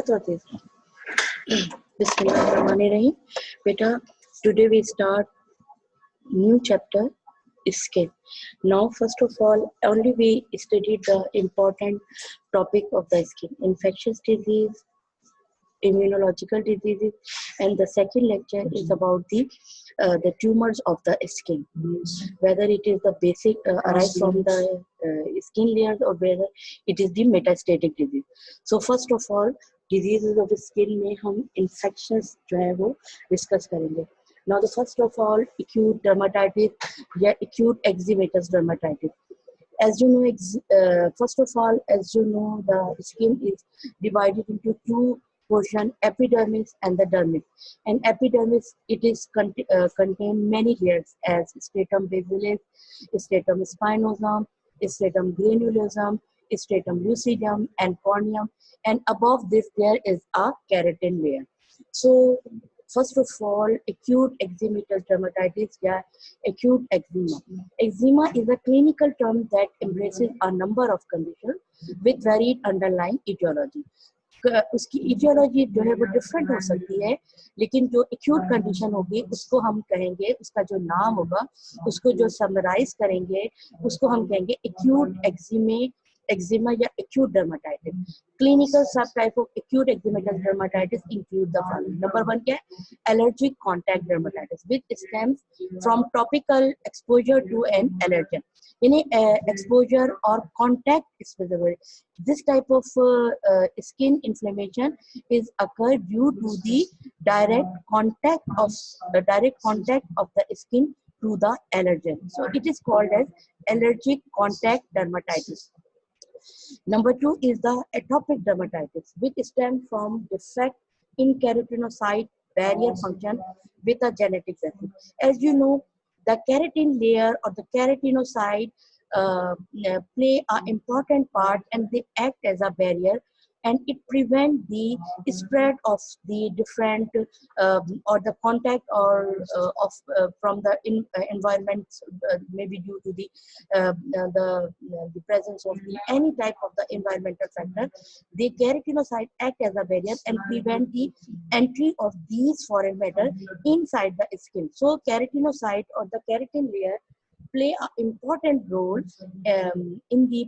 start with this. Bismillahirrahmanirrahim. Beta, today we start new chapter, skin. Now, first of all, only we studied the important topic of the skin: infectious disease, immunological diseases, and the second lecture is about the tumors of the skin, whether it is the basic arise from the skin layers or whether it is the metastatic disease. So first of all, diseases of skin में हम infections जो है वो discuss करेंगे. Now the first of all, acute dermatitis या acute eczematous dermatitis. As you know, first of all, as you know, the skin is divided into two portion, epidermis and the dermis. And epidermis, it is contain many layers as stratum basilis, stratum spinosum, stratum granulosum, stratum lucidum, and corneum. And above this, there is a keratin layer. So first of all, acute eczematous dermatitis, yeah, acute eczema. Eczema is a clinical term that embraces a number of conditions with varied underlying etiology. उसकी etiology जो है वो different हो सकती है, लेकिन जो acute condition होगी उसको हम कहेंगे, उसका जो नाम होगा उसको जो summarize करेंगे उसको हम कहेंगे acute eczema या acute dermatitis. Clinical subtype of acute eczematous dermatitis include the following. Number one क्या है? Allergic contact dermatitis, which stems from topical exposure to an allergen. यानी exposure or contact specifically. This type of skin inflammation is occurred due to the direct contact of the skin to the allergen. So it is called as allergic contact dermatitis. Number two is the atopic dermatitis, which stems from defect in keratinocyte barrier function with a genetic basis. As you know, the keratin layer or the keratinocyte play an important part, and they act as a barrier, and it prevents the spread of the different or the contact or from the environment, maybe due to the presence of any type of the environmental factor. The keratinocyte act as a barrier and prevent the entry of these foreign matter inside the skin. So keratinocyte or the keratin layer play an important role in the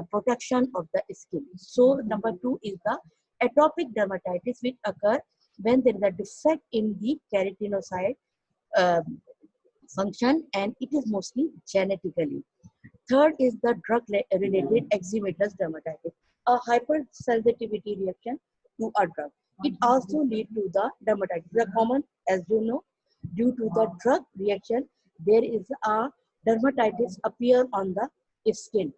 protection of the skin. So number two is the atopic dermatitis, which occur when there is a defect in the keratinocyte function, and it is mostly genetically. Third is the drug-related eczematous dermatitis, a hypersensitivity reaction to a drug. It also leads to the dermatitis. The common, as you know, due to the drug reaction, there is a dermatitis appear on the skin.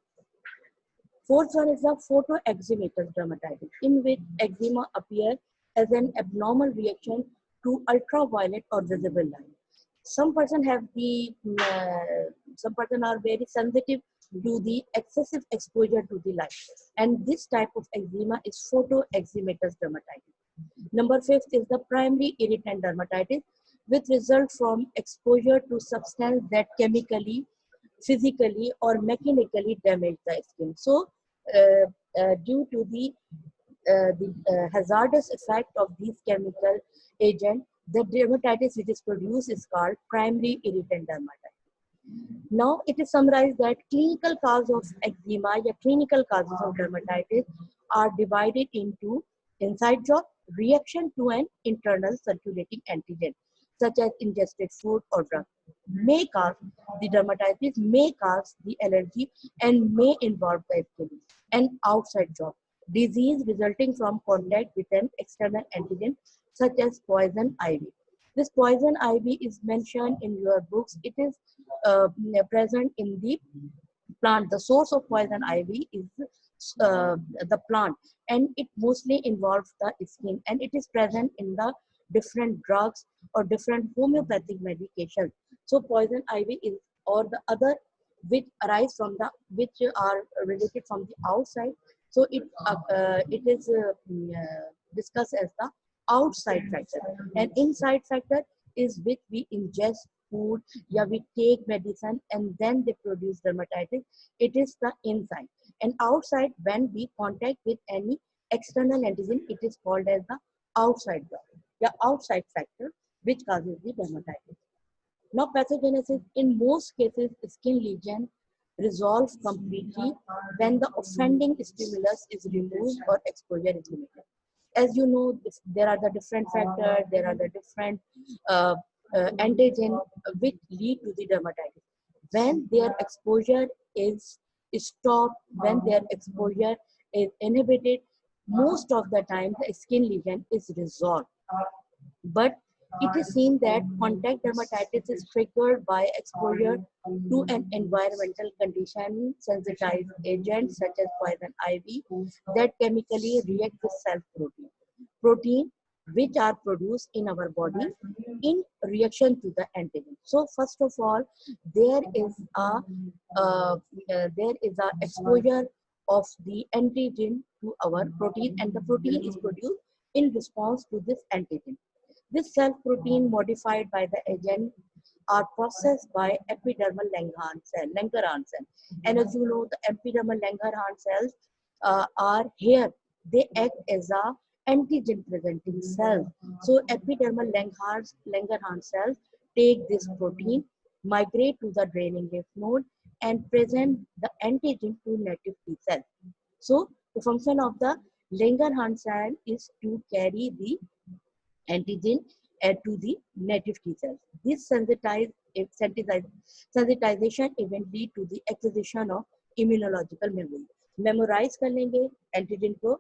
Fourth one is the photoeczematous dermatitis, in which eczema appears as an abnormal reaction to ultraviolet or visible light. Some person are very sensitive to the excessive exposure to the light, and this type of eczema is photoeczematous dermatitis. Number fifth is the primary irritant dermatitis, which result from exposure to substance that chemically, physically, or mechanically damage the skin. So, due to the hazardous effect of these chemical agents, the dermatitis which is produced is called primary irritant dermatitis. Now, it is summarized that clinical cause of eczema or clinical causes of dermatitis are divided into inside job, reaction to an internal circulating antigen, such as ingested food or drug, may cause the dermatitis, may cause the allergy, and may involve the skin. And outside job, disease resulting from contact with an external antigen, such as poison ivy. This poison ivy is mentioned in your books. It is present in the plant. The source of poison ivy is the plant, and it mostly involves the skin, and it is present in the different drugs or different homeopathic medications. So poison ivy is or the other which arise from the which are related from the outside. So it is discussed as the outside factor, and inside factor is which we ingest food, yeah, we take medicine and then they produce dermatitis. It is the inside, and outside when we contact with any external antigen, it is called as the outside drug, the outside factor which causes the dermatitis. Now, pathogenesis in most cases, skin lesion resolve completely when the offending stimulus is removed or exposure is limited. As you know, there are the different factors, there are the different uh, antigen which lead to the dermatitis. When their exposure is stopped, when their exposure is inhibited, most of the time the skin lesion is resolved. But it is seen that contact dermatitis is triggered by exposure to an environmental condition, sensitized agents such as poison ivy that chemically react with protein which are produced in our body in reaction to the antigen. So first of all, there is a exposure of the antigen to our protein, and the protein is produced in response to this antigen. This cell protein modified by the agent are processed by epidermal Langerhans cell. And as you know, the epidermal Langerhans cells are here. They act as a antigen presenting cells. So epidermal Langerhans cells take this protein, migrate to the draining lymph node, and present the antigen to native T cell. So the function of the Langerhans cell is to carry the antigen to the native T cells. This sensitization event lead to the acquisition of immunological memory. Memorize कर लेंगे antigen को,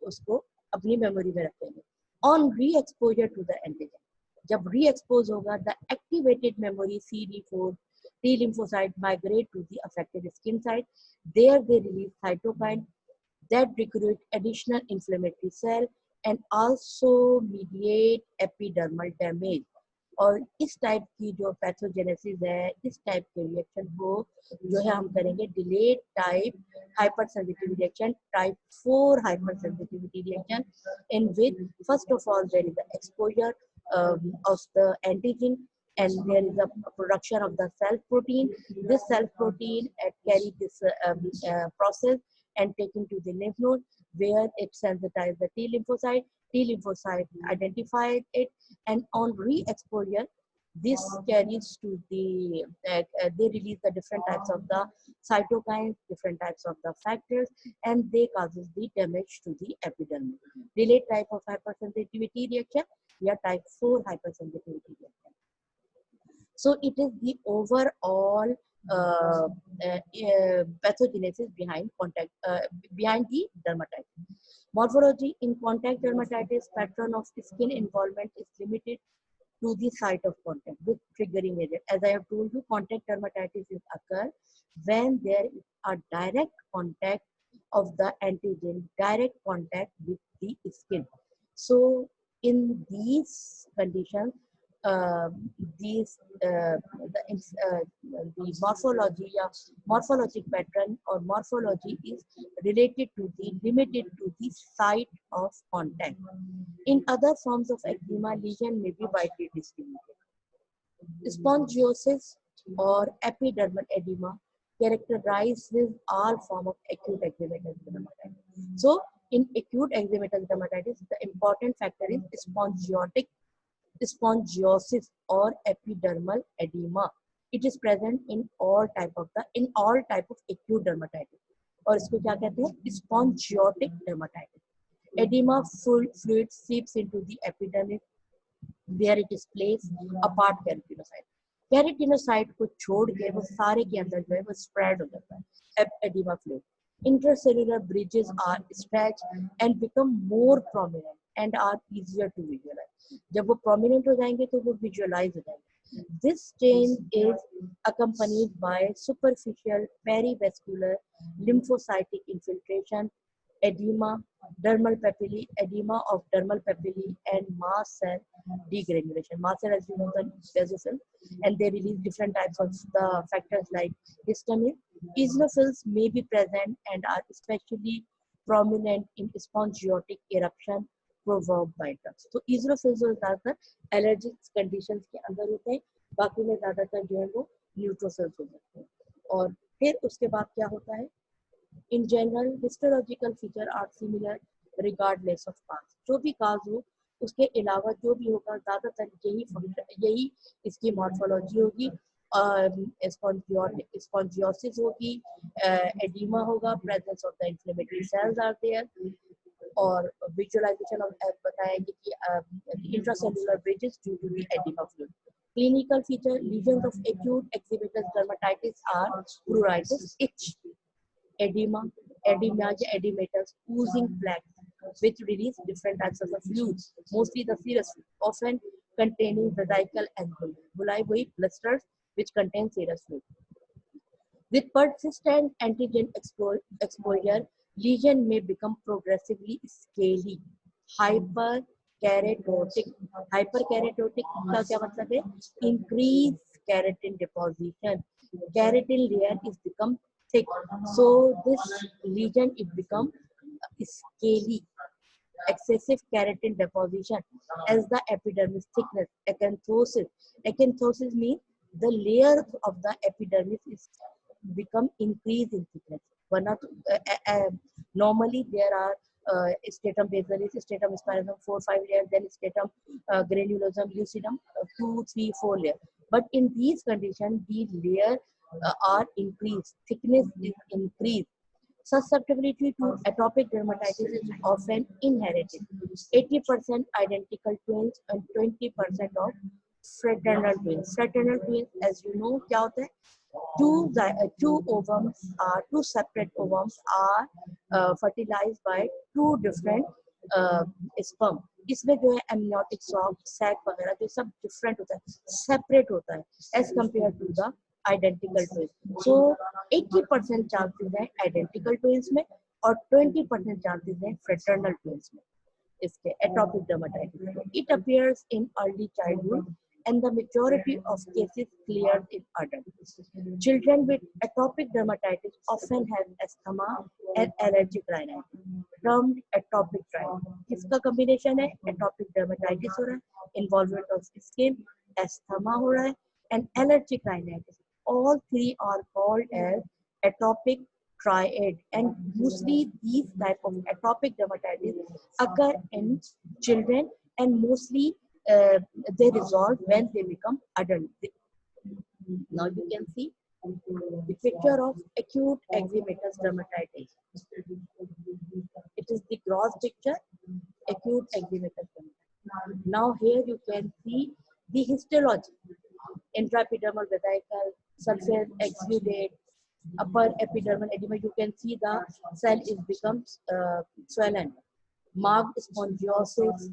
उसको अपनी memory में रखेंगे. On re-exposure to the antigen, जब re-expose होगा, the activated memory CD4 T lymphocyte migrate to the affected skin site. There they release cytokine that recruit additional inflammatory cell and also mediate epidermal damage. और इस type की जो pathogenesis है, इस type के reaction को जो है हम करेंगे delayed type hyper sensitive reaction, type 4 hyper sensitivity reaction, in which first of all there is the exposure of the antigen and there is a production of the self protein. This self protein carry this process and taken to the lymph node where it sensitizes the T lymphocyte. T lymphocyte identified it, and on re-exposure, this carries to the, they release the different types of the cytokines, different types of the factors, and they causes the damage to the epidermis. Delayed type of hypersensitivity reaction, yeah, type 4 hypersensitivity reaction. So it is the overall pathogenesis behind the dermatitis. Morphology in contact dermatitis, pattern of skin involvement is limited to the site of contact with triggering agent. As I have told you, contact dermatitis is occur when there is a direct contact of the antigen, direct contact with the skin. So in these conditions, the morphologic pattern or morphology is related to the limited to the site of contact. In other forms of eczema, lesion may be widely distributed. Spongiosis or epidermal edema characterizes all form of acute eczematous dermatitis. So in acute eczematous dermatitis, the important factor is spongiosis or epidermal edema. It is present in all type of acute dermatitis. और इसको क्या कहते हैं? Spongiotic dermatitis. Edema fluid seeps into the epidermis where it is placed apart keratinocyte. Keratinocyte को छोड़ के वो सारे के अंदर जो है वो spread हो जाता है edema fluid. Intracellular bridges are stretched and become more prominent and are easier to visualize. जब वो prominent हो जाएंगे तो वो visualize हो जाएंगे. This change is accompanied by superficial perivascular lymphocytic infiltration, edema, dermal papillae, edema of dermal papillae, and mast cell degranulation. Mast cell, as you know, the basophil, and they release different types of the factors like histamine. Eosinophils may be present and are especially prominent in spongiotic eruption provoked by drugs. तो eosinophils जो ज़्यादातर allergic conditions के अंदर होते हैं, बाकी में ज़्यादातर जो है वो neutrophils हो जाते हैं. और फिर उसके बाद क्या होता है? In general, histological features are similar regardless of cause. जो भी cause हो उसके अलावा जो भी होगा ज़्यादातर यही इसकी मॉर्फोलॉजी होगी. स्पॉन्जियोसिस होगी, एडिमा होगा, presence of the inflammatory cells are there, और विजुअलाइजेशन ऑफ बताएंगे कि intracellular bridges due to the oedema fluid. Clinical feature: lesions of acute eczematous dermatitis are pruritus, itch, edema, edematous, oozing plaques, which release different types of fluids, mostly the serous fluid, often containing vesicle and bullae. Bullae वही blisters which contain serous fluid. With persistent antigen exposure, lesion may become progressively scaly, hyperkeratotic. Hyperkeratotic का क्या मतलब है? Increase keratin deposition. Keratin layer is become thick, so this lesion it become scaly. Excessive keratin deposition as the epidermis thickness. Acanthosis. Acanthosis means the layer of the epidermis is become increase in thickness. Normally there are stratum basalis, stratum spinosum, 4-5 layers, then stratum granulosum, lucidum, 2-3-4 layers. But in these conditions, the layer are increased, thickness is increased. Susceptibility to atopic dermatitis is often inherited. 80% identical twins and 20% of fraternal twins. Fraternal twins, as you know, क्या होता है? Two separate ovums are fertilized by two different sperm. इसमें जो है amniotic sac वगैरह जो सब different होता है, separate होता है as compared to the identical twins. So 80% chances है identical twins में और 20% chances है fraternal twins में. इसके atopic dermatitis. It appears in early childhood and the majority of cases cleared in adults. Children with atopic dermatitis often have asthma and allergic rhinitis, termed atopic rhinitis. इसका combination है atopic dermatitis हो रहा है, involvement of skin, asthma हो रहा है, and allergic rhinitis. All three are called as atopic triad, and usually these type of atopic dermatitis occur in children and mostly they resolve when they become adult. Now you can see the picture of acute eczematous dermatitis. It is the gross picture, acute eczematous dermatitis. Now here you can see the histology: intraepidermal vesicle, surface exudate, upper epidermal edema. You can see the cell is becomes swollen. Marked spongiosis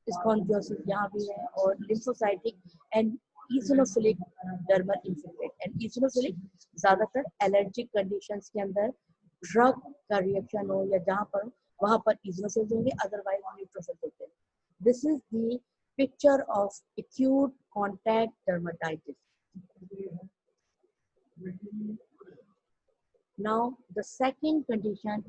यहाँ भी है, और lymphocytic and eosinophilic dermal infiltrate. And eosinophilic ज़्यादातर allergic conditions के अंदर drug का reaction हो या जहाँ पर वहाँ पर eosinophils होंगे, otherwise neutrophils होते हैं. This is the picture of acute contact dermatitis. Now the second condition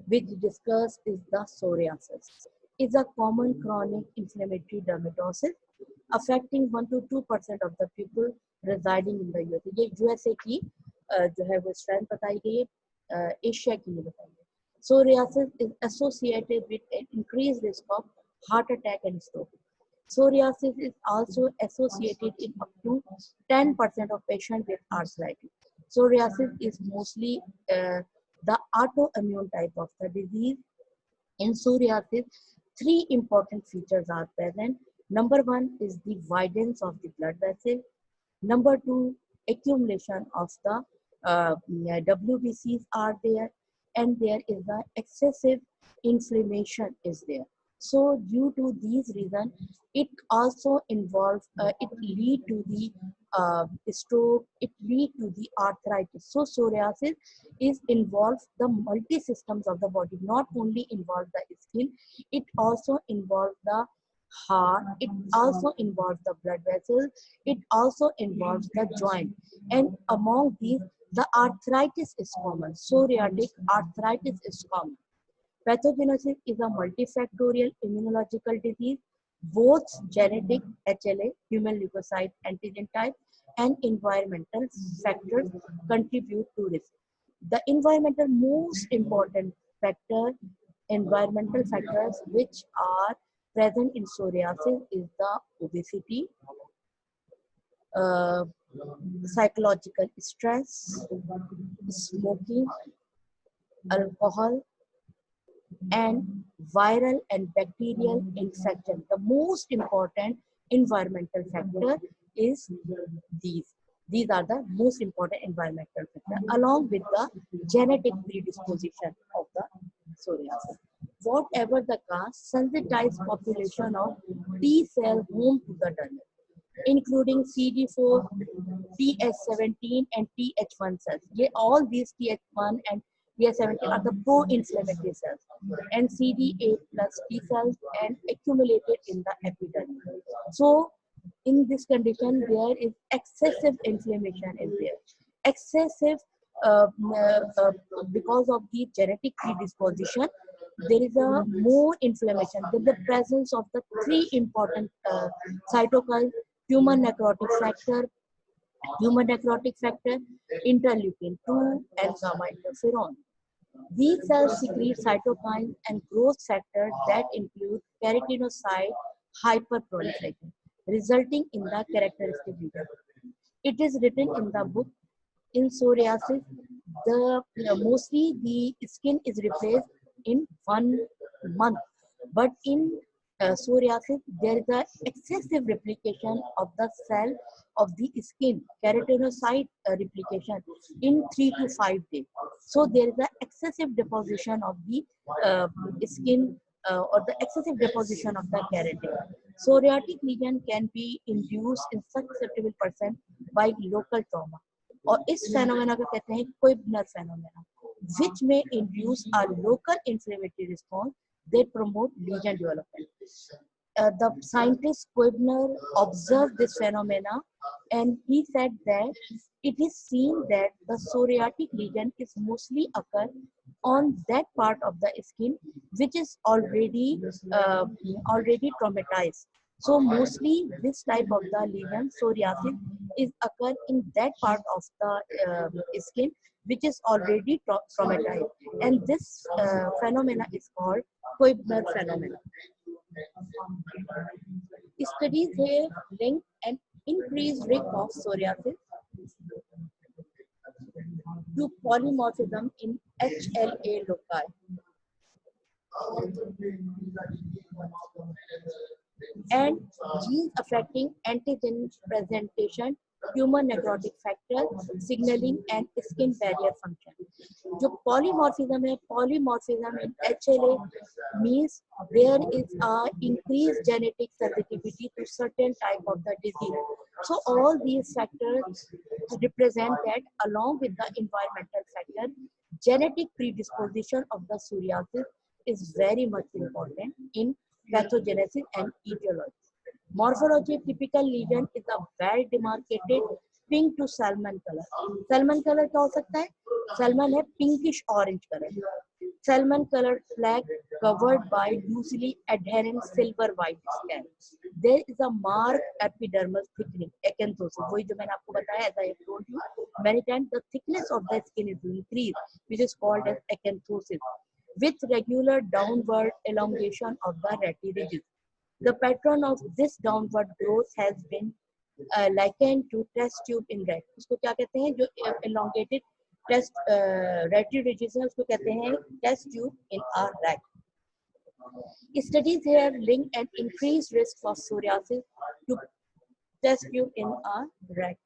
which discussed is the psoriasis. Is a common chronic inflammatory dermatosis affecting 1 to 2% of the people residing in the USA. ये USA की जो है वो strength बताई गई है, Asia की नहीं बताई गई. Psoriasis is associated with an increased risk of heart attack and stroke. Psoriasis is also associated in up to 10% of patients with arthritis. Psoriasis is mostly the autoimmune type of the disease. In psoriasis, three important features are present. Number one is the wideness of the blood vessel. Number two, accumulation of the WBCs are there, and there is the excessive inflammation is there. So due to these reasons, it also involves, it lead to the stroke, it lead to the arthritis. So psoriasis is involves the multi-systems of the body, not only involves the skin, it also involves the heart, it also involves the blood vessels, it also involves the joint. And among these, the arthritis is common. Psoriatic arthritis is common. Pathogenesis is a multifactorial immunological disease. Both genetic HLA, human leukocyte antigen type, and environmental factors contribute to risk. The environmental most important factor environmental factors which are present in psoriasis is the obesity, uh, psychological stress, smoking, alcohol, and viral and bacterial infection. The most important environmental factor is these. These are the most important environmental factors, along with the genetic predisposition of the psoriasis. Whatever the cause, sensitized population of T cell home to the dermis, including CD4, TH17, and TH1 cells. All these TH1 and TH17 are the pro-inflammatory cells, and CD8 plus T cells and accumulated in the epidermis. So, in this condition, there is excessive inflammation is there. Excessive because of the genetic predisposition, there is a more inflammation. There is the presence of the three important cytokines: human necrotic factor, interleukin 2, and gamma interferon. These cells secrete cytokines and growth factors that include keratinocyte hyperproliferation, resulting in the characteristic lesion. It is written in the book, in psoriasis, mostly the skin is replaced in 1 month, but in psoriasis there is a excessive replication of the cell of the skin, keratinocyte replication, in 3 to 5 days. So there is a excessive deposition of the skin or the excessive deposition of the keratin. Psoriatic lesion can be induced in such susceptible person by local trauma, और इस phenomena को कहते हैं Koebner phenomena, which may induce a local inflammatory response that promote lesion development. The scientist Koebner observed this phenomena, and he said that it is seen that the psoriatic lesion is mostly occur on that part of the skin which is already traumatized. So mostly this type of the lesion, psoriasis, is occur in that part of the skin which is already traumatized, and this phenomena is called Koebner phenomena. Studies have linked an increased risk of psoriasis to polymorphism in HLA loci and genes affecting antigen presentation, human necrotic factor, signaling, and skin barrier function. जो polymorphism है, polymorphism in HLA means there is a increased genetic sensitivity to certain type of the disease. So all these factors represent that, along with the environmental factor, genetic predisposition of the psoriasis is very much important in pathogenesis and etiology. Morphology: typical lesion is a well demarcated pink to salmon color. Salmon color क्या हो सकता है? Salmon है pinkish orange color. Salmon colored flag covered by loosely adherent silver white scale. There is a marked epidermal thickening, acanthosis. वही जो मैंने आपको बताया, as I have told you many times, the thickness of the skin is increased, which is called as acanthosis, with regular downward elongation of the ratty ridges. The pattern of this downward growth has been likened to test tube in rat. उसको क्या कहते हैं? जो elongated test ratty ridges है, उसको कहते हैं test tube in a rat. Studies have linked an increased risk of psoriasis to test tube in a rat.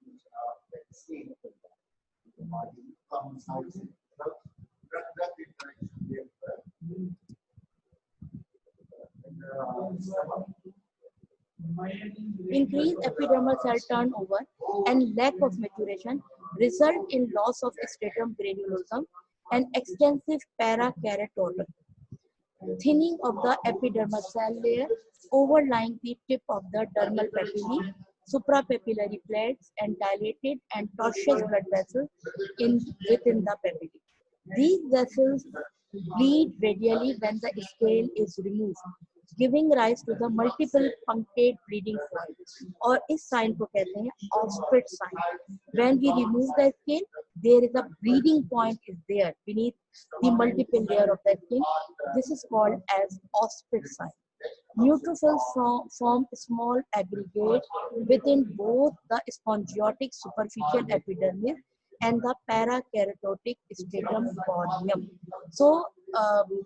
Increased epidermal cell turnover and lack of maturation result in loss of stratum granulosum and extensive parakeratosis, thinning of the epidermal cell layer overlying the tip of the dermal papillae, suprapapillary plates, and dilated and tortuous blood vessels within the papillae. These vessels bleed radially when the scale is removed. Giving rise to the multiple punctate bleeding point, और इस sign को कहते हैं Auspitz sign. When we remove the skin, there is a bleeding point is there beneath the multiple layer of the skin. This is called as Osprey sign. Neutrophils form small aggregates within both the spongiotic superficial epidermis and the parakeratotic stratum corneum. So,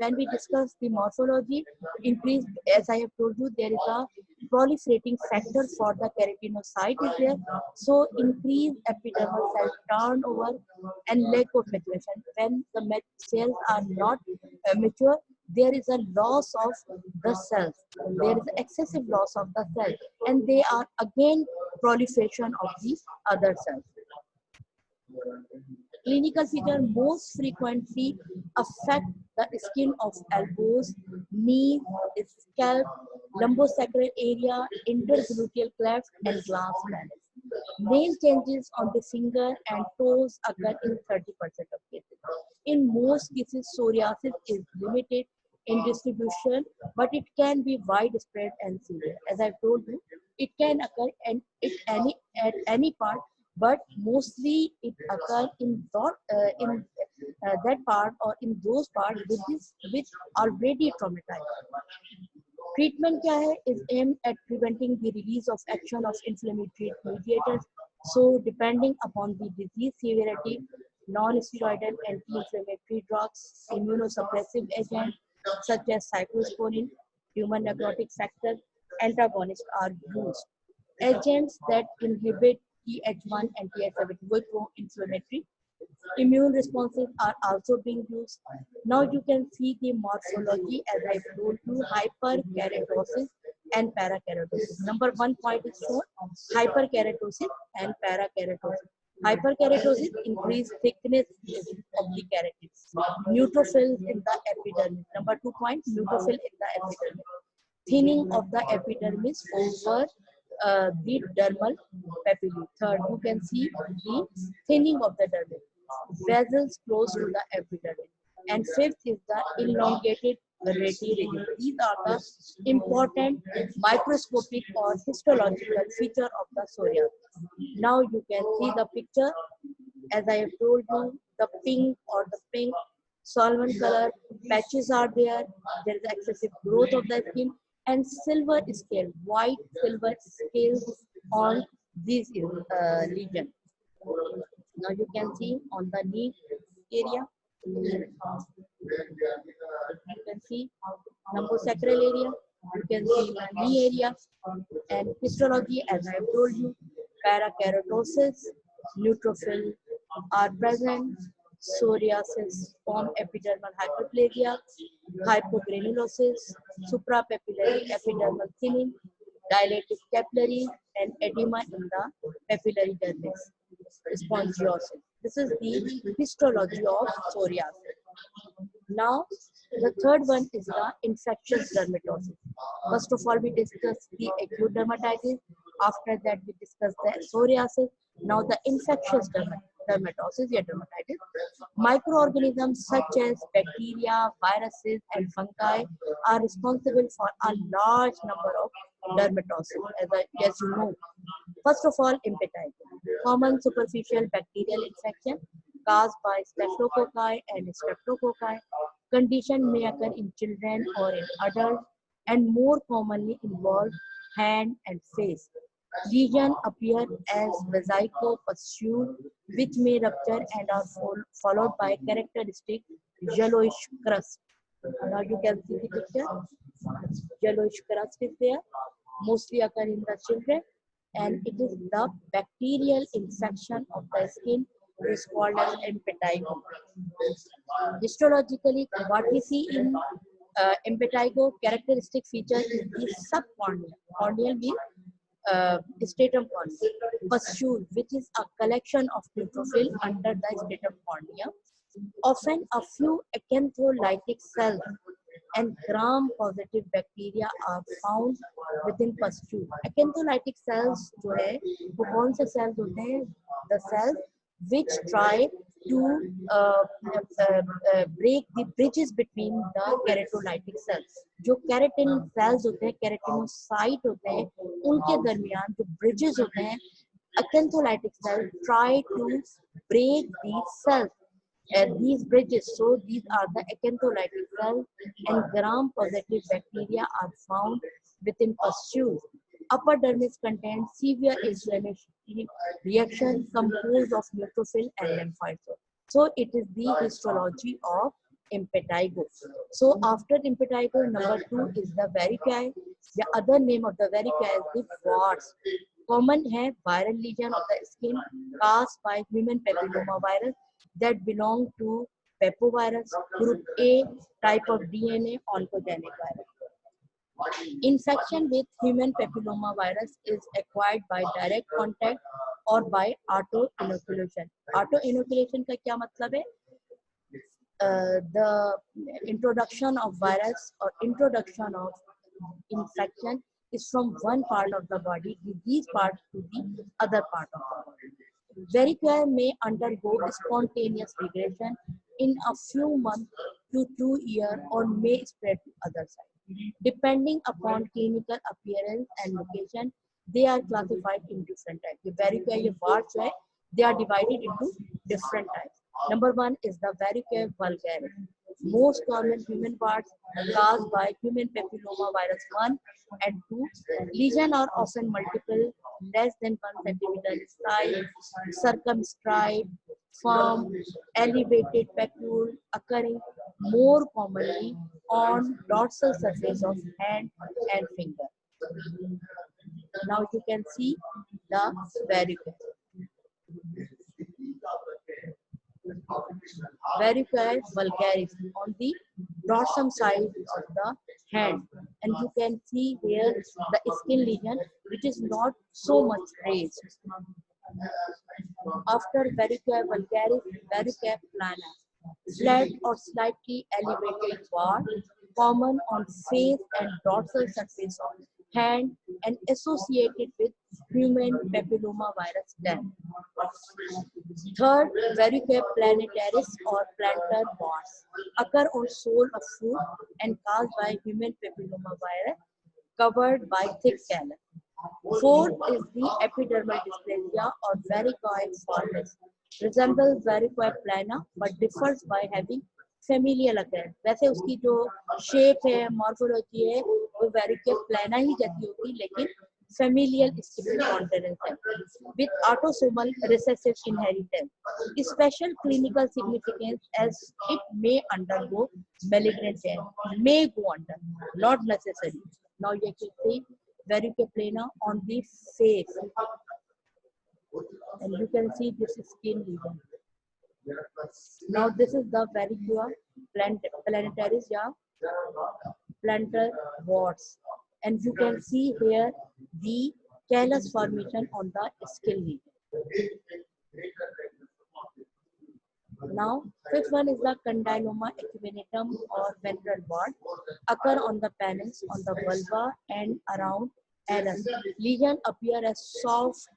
when we discuss the morphology, increase, as I have told you, there is a proliferating factor for the keratinocyte is there. So, increase epidermal cell turnover and lack of maturation. When the cells are not mature, there is a loss of the cells. There is excessive loss of the cell, and they are again proliferation of the other cells. Clinical features most frequently affect the skin of elbows, knees, scalp, lumbosacral area, intergluteal cleft, and glans planus. Main changes on the finger and toes occur in 30% of cases. In most cases, psoriasis is limited in distribution, but it can be widespread and severe. As I told you, it can occur at any part, but mostly it occurs in that part or in those parts which already traumatized. Treatment क्या है is aimed at preventing the release of action of inflammatory mediators. So depending upon the disease severity, non-steroidal anti-inflammatory drugs, immunosuppressive agents such as cyclosporin, tumor necrotic factor, antagonists are used. Agents that inhibit Th1 and Th17 with pro-inflammatory immune responses are also being used. Now you can see the morphology as I told you, hyperkeratosis and parakeratosis. Number 1 point is shown, hyperkeratosis and parakeratosis. Hyperkeratosis increased thickness of the keratin. Neutrophils in the epidermis. Number 2 point, neutrophil in the epidermis. Thinning of the epidermis over the dermal papillae. Third, you can see the thinning of the dermis. Vessels close to the epidermis. And fifth is the elongated radiation. These are the important microscopic or histological feature of the psoriasis. Now you can see the picture. As I have told you, the pink or the pink solvent color patches are there. There is excessive growth of the skin and silver scale, white silver scales on this lesion. Now you can see on the knee area, you can see lumbosacral area, you can see the knee area, and histology, as I have told you, parakeratosis, neutrophil are present, psoriasis form epidermal hyperplasia, hypogranulosis, suprapapillary epidermal thinning, dilated capillary, and edema in the papillary dermis, spongiosis. This is the histology of psoriasis. Now, the third one is the infectious dermatosis. First of all, we discussed the acute dermatitis. After that, we discussed the psoriasis. Now, the infectious dermatosis, yeah, dermatitis. Microorganisms such as bacteria, viruses, and fungi are responsible for a large number of dermatosis, as you know. First of all, impetigo, common superficial bacterial infection caused by staphylococci and streptococci. Condition may occur in children or in adults and more commonly involve hand and face. Lesions appear as vesico-pustule, which may rupture and are followed by characteristic yellowish crust. Now you can see the picture. Yellowish crust is there, mostly occur in the children, and it is the bacterial infection of the skin is called as impetigo. Histologically, what we see in impetigo characteristic feature is the subcorneal. Corneal means stratum corneum. Pustule, which is a collection of neutrophil under the stratum cornea. Often a few acantholytic cells and gram-positive bacteria are found within pustule. Acantholytic cells जो है वो कौन से cells होते हैं? The cells which try to break the bridges between the केरेटोलाइटिक cells. जो keratin cells होते हैं, केराटिनोसाइट होते हैं, उनके दरमियान जो bridges होते हैं, acantholytic cells try to break these cells. These bridges, so these are the acantholytic cells, and gram-positive bacteria are found within pustules. Upper dermis contains severe inflammatory reaction composed of neutrophil and lymphocytes. So it is the histology of impetigo. So after impetigo, number 2 is the varicose. The other name of the varicose is the warts. Common है viral lesion of the skin caused by human papilloma virus that belong to papovirus group A type of DNA oncogenic virus. Infection with human papilloma virus is acquired by direct contact or by auto-inoculation. Auto-inoculation का क्या मतलब है? The introduction of virus or introduction of infection is from one part of the body, disease part, to the other part of the body. Varicose may undergo spontaneous regression in a few months to 2 years or may spread to other sites. Depending upon clinical appearance and location, they are classified in different types. The varicose warts, they are divided into different types. Number 1 is the varicose vulgaris. Most common human warts caused by human papilloma virus 1 and 2. Lesions are often multiple, less than 1 centimeter in size, circumscribed, firm, elevated papule, occurring more commonly on dorsal surface of hand and finger. Now you can see the varicose. Varicose vulgaris on the dorsum side of the hand, and you can see here the skin lesion which is not so much raised. After varicose vulgaris, varicose plana, flat or slightly elevated wart, common on face and dorsal surface of hand and associated with human papilloma virus death. Third, varicose plantaris or plantar warts occur on sole of foot and caused by human papilloma virus covered by thick callus. Fourth is the epidermal dysplasia or varicose vulgus. Resembles varicose plana but differs by having familial occurrence. वैसे उसकी जो shape है, morphology है, वो varicose plana ही जैसी होगी, लेकिन familial skin countenance है, with autosomal recessive inheritance. Special clinical significance as it may undergo malignant change. May go under, not necessary. Now you can see varicose plana on the face, and you can see this skin lesion. Now this is the varicose plantaris, plantar warts, and you can see here the callus formation on the skin lesion. Now, fifth one is the condyloma equinatum or ventral wart, occur on the penis, on the vulva, and around anus. Lesion appear as soft,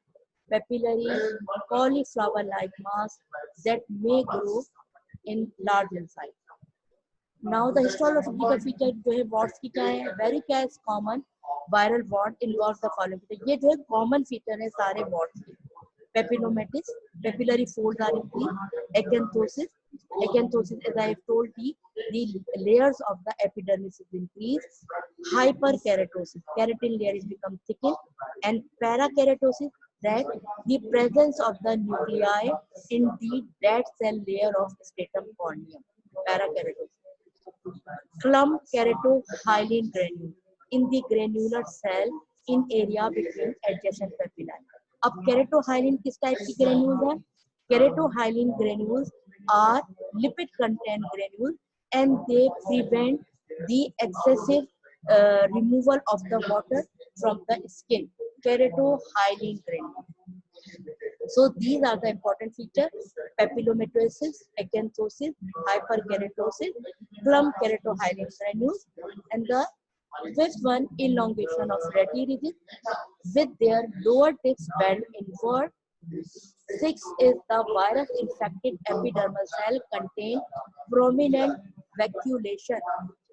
papillary, cauliflower-like mass that may grow in large in size. Now, the histological feature जो है warts की क्या है? Varicose common viral wart involves the following. ये जो है common feature है सारे warts के. Papillomatis, papillary folds are increased. Acanthosis, as I have told you, the layers of the epidermis is increased. Hyperkeratosis, keratin layer is become thickened, and parakeratosis, that the presence of the nuclei in the dead cell layer of stratum corneum. Parakeratosis. Clump keratohyalin granule in the granular cell in area between adjacent papillae. अब केरेटोहाइलिन किस type की granules हैं? Keratohyalin granules are lipid content granules and they prevent the excessive removal of the water from the skin. Keratohyalin granule. So these are the important features: papillomatosis, acanthosis, hyperkeratosis, clump keratohyalin granules, and the fifth one, elongation of retinoids with their lower tips bent inward 6 is the virus infected epidermal cell contain prominent vacuolation,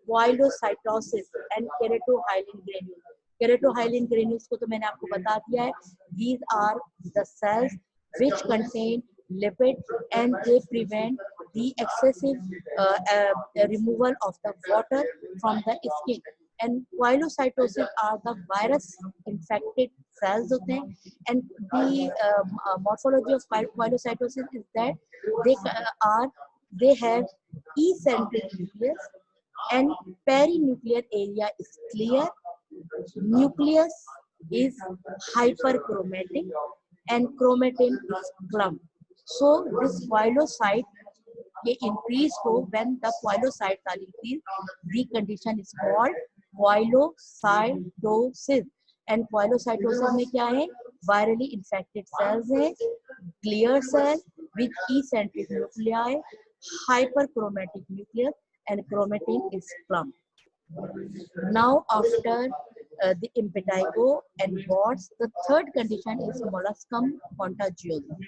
poilocytosis and keratohyalin granules. Keratohyalin granules को तो मैंने आपको बता दिया है. These are the cells which contain lipid and they prevent the excessive removal of the water from the skin. And poilocytosis are the virus infected cells होते हैं. And the morphology of poilocytosis is that they have eccentric nucleus and perinuclear area is clear. Nucleus is hyperchromatic and chromatin is clump. So this poilocyte ये increase हो when the poilocytes are increased, the condition is called poilocytosis. And poilocytosis में क्या है? Virally infected cells है, clear cell with eccentric nuclei, hyperchromatic nucleus, and chromatin is clump. Now after the impetigo and warts, the third condition is molluscum contagiosum,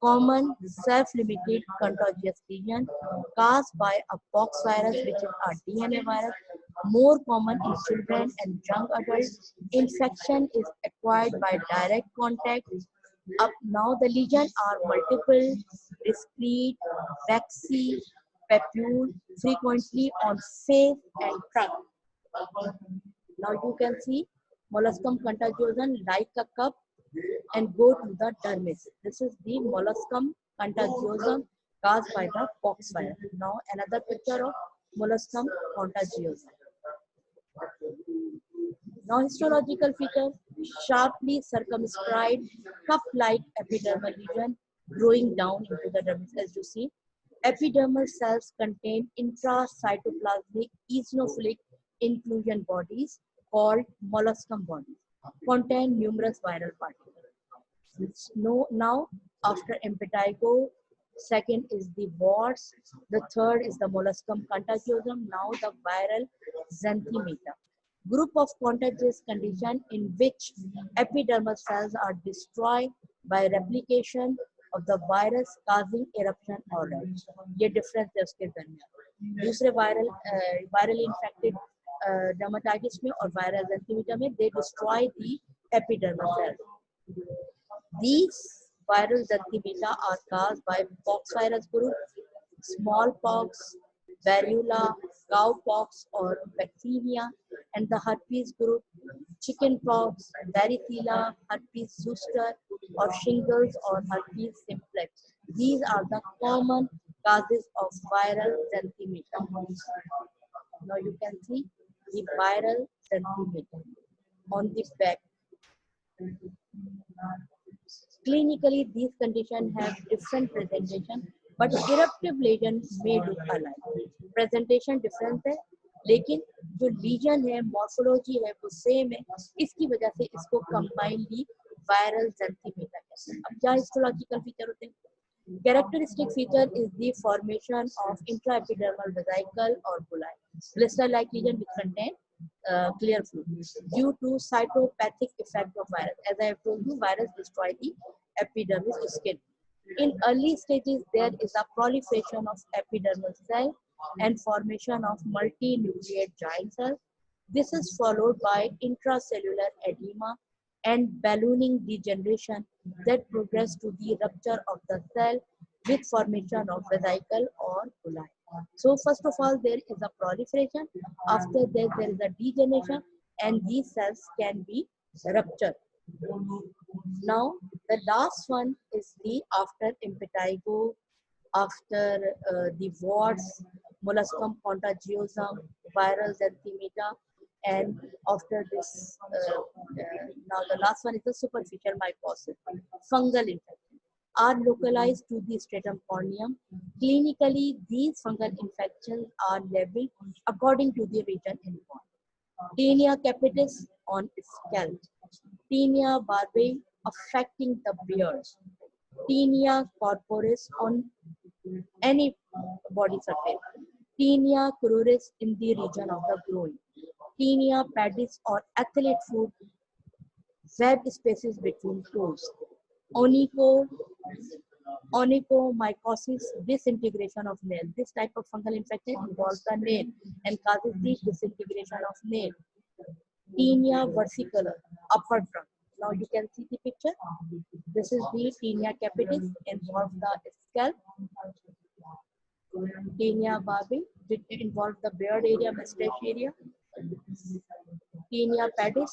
common self-limited contagious lesion caused by a pox virus, which is a DNA virus, more common in children and young adults. Infection is acquired by direct contact. Up now the lesions are multiple, discrete, waxy, papule, frequently on face and trunk. Now you can see molluscum contagiosum like a cup and go to the dermis. This is the molluscum contagiosum caused by the pox virus. Now another picture of molluscum contagiosum. Now histological feature: sharply circumscribed cup-like epidermal lesion growing down into the dermis. As you see, epidermal cells contain intracytoplasmic eosinophilic inclusion bodies called molluscum bodies, contain numerous viral particles. Now after impetigo, second is the warts, the third is the molluscum contagiosum, now the viral xanthemata. Group of contagious condition in which epidermal cells are destroyed by replication of the virus causing eruption or rash. ये difference है उसके दरमियान. दूसरे virally infected dermatitis में और viral xanthemata में they destroy the epidermal cells. These viral xanthemata are caused by pox virus group, smallpox, variola, cowpox or vaccinia, and the herpes group, chickenpox, varicella, herpes zoster, or shingles or herpes simplex. These are the common causes of viral xanthemata. Now you can see the viral xanthemata on the back. Clinically, these conditions have different presentation, but eruptive lesion may look alike. Presentation different है, लेकिन जो legion है, morphology है, वो same है. इसकी वजह से इसको कंबाइनली वायरल xanthemata कहते हैं. अब क्या हिस्टोलॉजिकल फीचर होते हैं? Characteristic feature is the formation of intraepidermal vesicle or bullae, blister-like lesion which contain clear fluid due to cytopathic effect of virus. As I have told you, virus destroy the epidermis skin. In early stages, there is a proliferation of epidermal cell and formation of multinucleate giant cells. This is followed by intracellular edema and ballooning degeneration that progress to the rupture of the cell with formation of vesicle or bullae. So first of all, there is a proliferation. After that, there is a degeneration and these cells can be ruptured. Now, the last one is the after impetigo, after the warts, molluscum contagiosum, viral xanthemata, and after this, now the last one is the superficial mycosis, fungal infection, are localized to the stratum corneum. Clinically, these fungal infections are labeled according to the region involved. Tinea capitis on scalp, Tinea barbae affecting the beard, Tinea corporis on any body surface, Tinea cruris in the region of the groin, Tinea pedis or athlete foot, web spaces between toes. onycho, onychomycosis, disintegration of nail. This type of fungal infection involves the nail and causes the disintegration of nail. Tinea versicolor, upper trunk. Now you can see the picture. This is the tinea capitis, involves the scalp. Tinea barbae, it involves the beard area, mustache area. Tinea pedis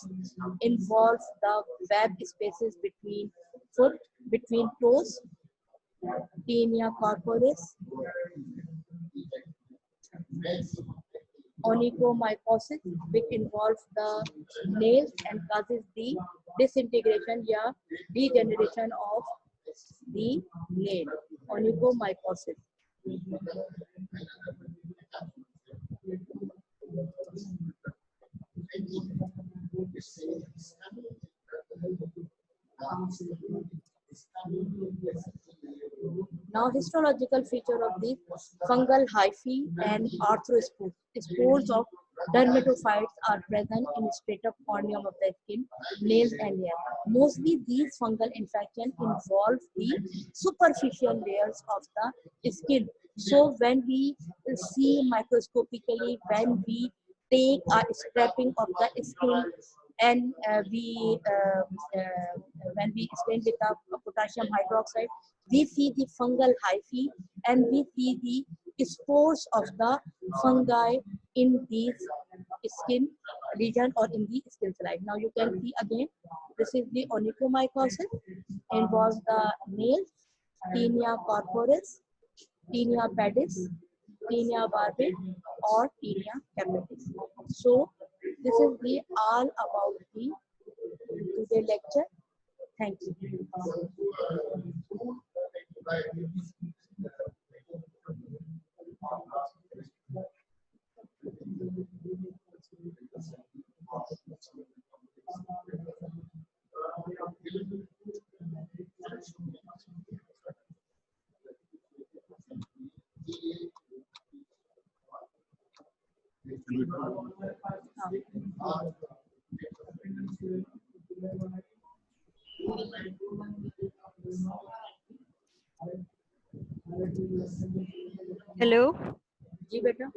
involves the web spaces between foot, between toes. Tinea corporis, onychomycosis, which involves the nails and causes the disintegration या degeneration of the nail. Onychomycosis. Now, histological feature of the fungal hyphae and arthrospores. Spores of dermatophytes are present in stratum corneum of the skin, nails and hair. Mostly these fungal infections involve the superficial layers of the skin. So when we see microscopically, when we take a scraping of the skin and when we stain with the potassium hydroxide, we see the fungal hyphae and we see the spores of the fungi in these skin region or in the skin slide. Now you can see again, this is the onychomycosis, involves the nails, tinea corporis, tinea pedis, tinea barbae, or tinea capitis. So this is the all about the today lecture. Thank you. Hello जी बेटा,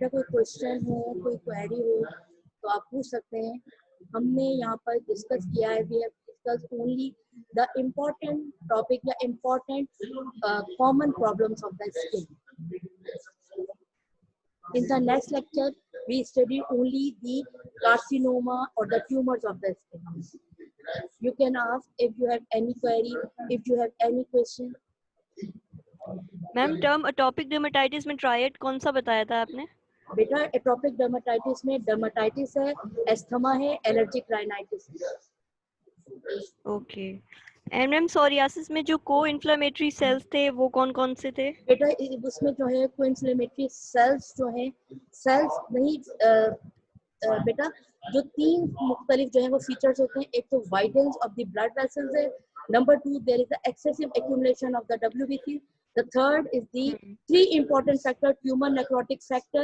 कोई question हो, कोई query हो तो आप पूछ सकते हैं. हमने यहाँ पर डिस्कस किया है, we have discuss only the important topic या important common problems of the skin. In the next lecture, we study only the carcinoma or the tumors of the skin. You can ask if you have any query, if you have any question. Ma'am term atopic dermatitis में triad कौन सा बताया था आपने? बेटा atopic dermatitis में dermatitis है, asthma है, एलर्जिक राइनाइटिस है. ओके. एंड मैम सोरियासिस में जो को इन्फ्लेमेटरी सेल्स थे वो कौन कौन से थे? बेटा उसमें जो है को इन्फ्लेमेटरी सेल्स जो है, सेल्स नहीं बेटा, जो तीन मुख्तलिफ जो है वो फीचर्स होते हैं. एक तो widens of the blood vessels है. Number 2, there is the excessive accumulation of the WBC. The third is the three important factor: tumor necrotic factor,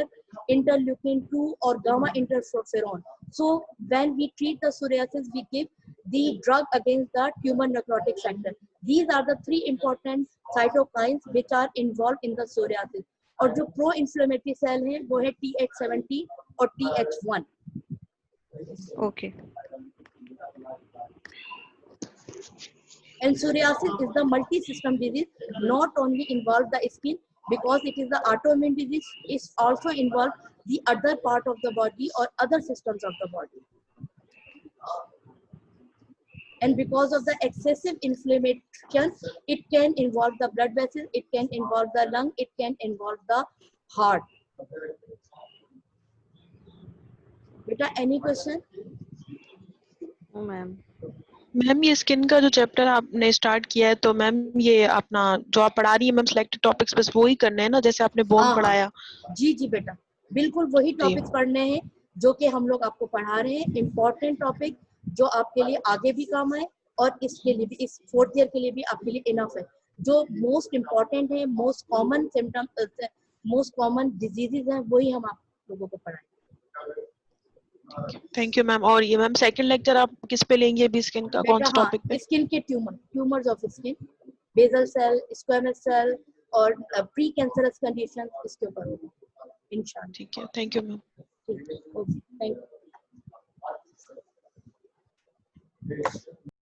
interleukin 2 or gamma interferon. So when we treat the psoriasis, we give the drug against the tumor necrotic factor. These are the three important cytokines which are involved in the psoriasis. और जो pro inflammatory cell है वो है TH17 और TH1. Okay. And psoriasis is the multi-system disease, not only involve the skin, because it is the autoimmune disease, it also involve the other part of the body or other systems of the body. And because of the excessive inflammation, it can involve the blood vessels, it can involve the lung, it can involve the heart. Beta, any question? O ma'am. Ma'am ये skin का जो chapter आपने start किया है, तो ma'am ये अपना जो आप पढ़ा रही है मैम सिलेक्टेड टॉपिक्स बस वो ही करने हैं ना, जैसे आपने बोन पढ़ाया? जी जी बेटा, बिल्कुल वही टॉपिक्स पढ़ने हैं जो कि हम लोग आपको पढ़ा रहे हैं. इम्पोर्टेंट टॉपिक जो आपके लिए आगे भी काम आए और इसके लिए भी, इस 4th ईयर के लिए भी आपके लिए इनफ है. जो मोस्ट इम्पोर्टेंट है, most common symptom, most common diseases हैं, वही हम आप लोगों को पढ़ाएं. Thank you ma'am. और ये मैम सेकंड लेक्चर आप किस पे लेंगे अभी स्किन का, कौन बेटा से टॉपिक हाँ, पे? स्किन के tumours of skin, basal cell, squamous cell और प्री कैंसरस कंडीशन, इसके ऊपर होगा इंशाल्लाह। ठीक है, थैंक यू मैम। ठीक है, ओके, थैंक यू।